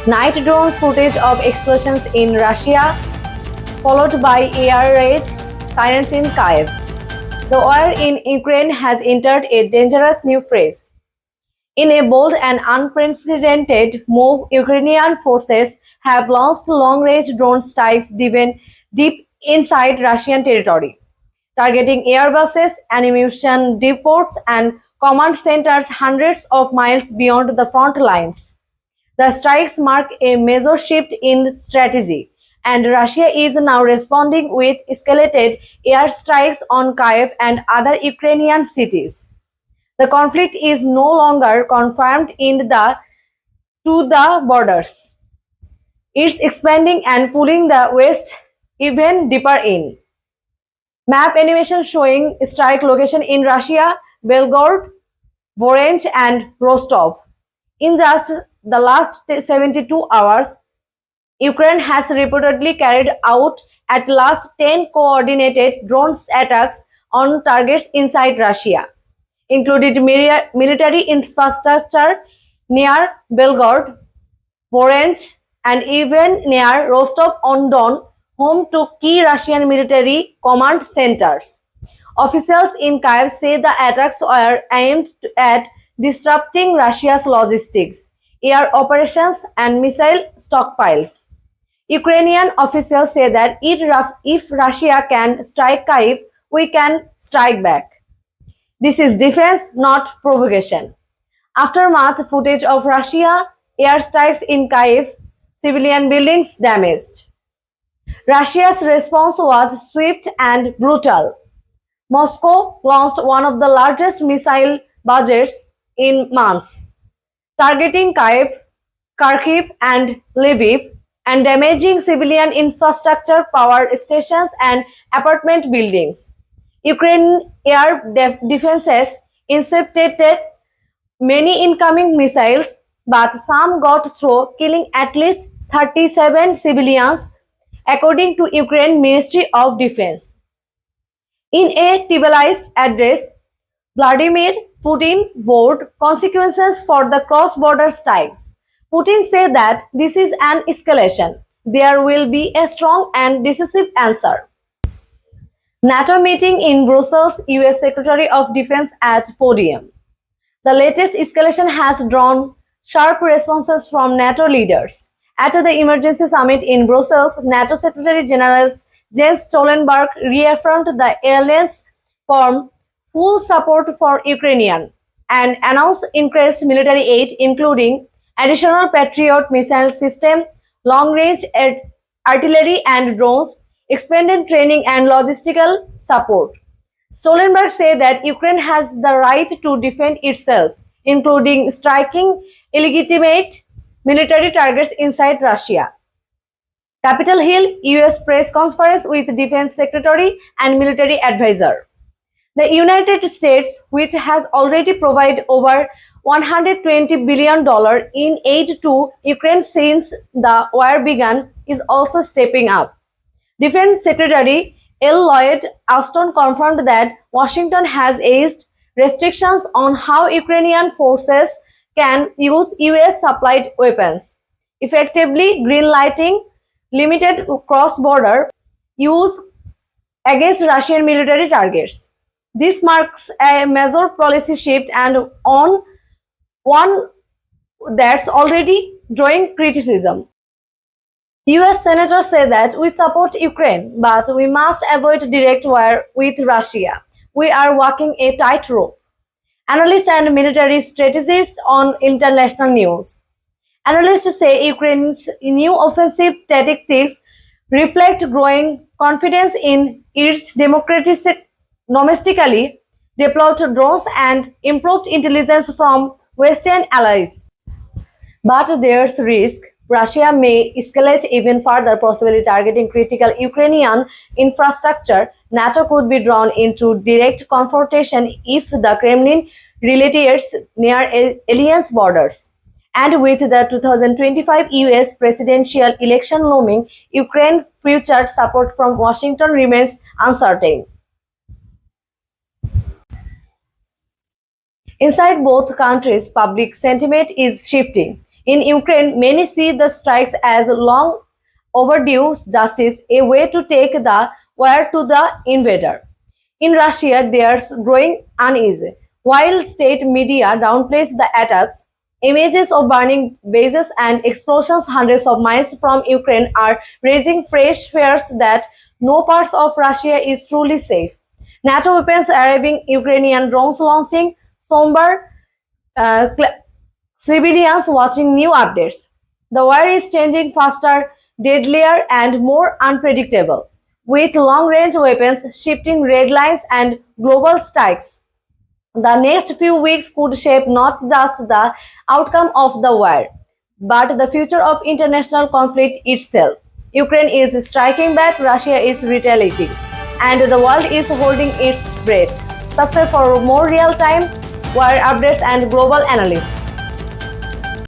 Night drone footage of explosions in Russia, followed by air raid sirens in Kyiv. The war in Ukraine has entered a dangerous new phase. In a bold and unprecedented move, Ukrainian forces have launched long-range drone strikes deep inside Russian territory, targeting airbases, ammunition depots, and command centers hundreds of miles beyond the front lines. The strikes mark a major shift in strategy, and Russia is now responding with escalated airstrikes on Kyiv and other Ukrainian cities. The conflict is no longer confined to the borders. It's expanding and pulling the West even deeper in. Map animation showing strike location in Russia, Belgorod, Voronezh and Rostov. In just the last 72 hours, Ukraine has reportedly carried out at least 10 coordinated drone attacks on targets inside Russia, including military infrastructure near Belgorod, Voronezh, and even near Rostov-on-Don, home to key Russian military command centers. Officials in Kyiv say the attacks were aimed at disrupting Russia's logistics, air operations, and missile stockpiles. Ukrainian officials say that if Russia can strike Kyiv, we can strike back. This is defense, not provocation. Aftermath footage of Russia airstrikes in Kyiv, civilian buildings damaged. Russia's response was swift and brutal. Moscow launched one of the largest missile barrages in months, targeting Kyiv, Kharkiv, and Lviv, and damaging civilian infrastructure, power stations, and apartment buildings. Ukrainian air defenses intercepted many incoming missiles, but some got through, killing at least 37 civilians, according to Ukraine Ministry of Defense. In a televised address, Vladimir Putin vowed consequences for the cross-border strikes. Putin said that this is an escalation. There will be a strong and decisive answer. NATO meeting in Brussels, US Secretary of Defense at podium. The latest escalation has drawn sharp responses from NATO leaders. At the emergency summit in Brussels, NATO Secretary General Jens Stoltenberg reaffirmed the alliance's full support for Ukrainian and announced increased military aid, including additional Patriot missile system, long-range artillery and drones, expanded training and logistical support. Stoltenberg said that Ukraine has the right to defend itself, including striking illegitimate military targets inside Russia. Capitol Hill, US press conference with Defense Secretary and military advisor. The United States, which has already provided over $120 billion in aid to Ukraine since the war began, is also stepping up. Defense Secretary L. Lloyd Austin confirmed that Washington has eased restrictions on how Ukrainian forces can use US-supplied weapons, effectively greenlighting limited cross-border use against Russian military targets. This marks a major policy shift and one that's already drawing criticism. US senators say that we support Ukraine, but we must avoid direct war with Russia. We are walking a tightrope. Analysts and military strategists on international news. Analysts say Ukraine's new offensive tactics reflect growing confidence in its domestically deployed drones and improved intelligence from Western allies. But there's risk. Russia may escalate even further, possibly targeting critical Ukrainian infrastructure. NATO could be drawn into direct confrontation if the Kremlin retaliates near alliance borders. And with the 2025 US presidential election looming, Ukraine's future support from Washington remains uncertain. Inside both countries, public sentiment is shifting. In Ukraine, many see the strikes as long overdue justice, a way to take the war to the invader. In Russia, there's growing unease. While state media downplays the attacks, images of burning bases and explosions hundreds of miles from Ukraine are raising fresh fears that no parts of Russia is truly safe. NATO weapons arriving, Ukrainian drones launching, somber civilians watching new updates. The war is changing faster, deadlier, and more unpredictable, with long-range weapons, shifting red lines, and global strikes. The next few weeks could shape not just the outcome of the war, but the future of international conflict itself. Ukraine is striking back, Russia is retaliating, and the world is holding its breath. Subscribe for more real-time war updates and global analysis.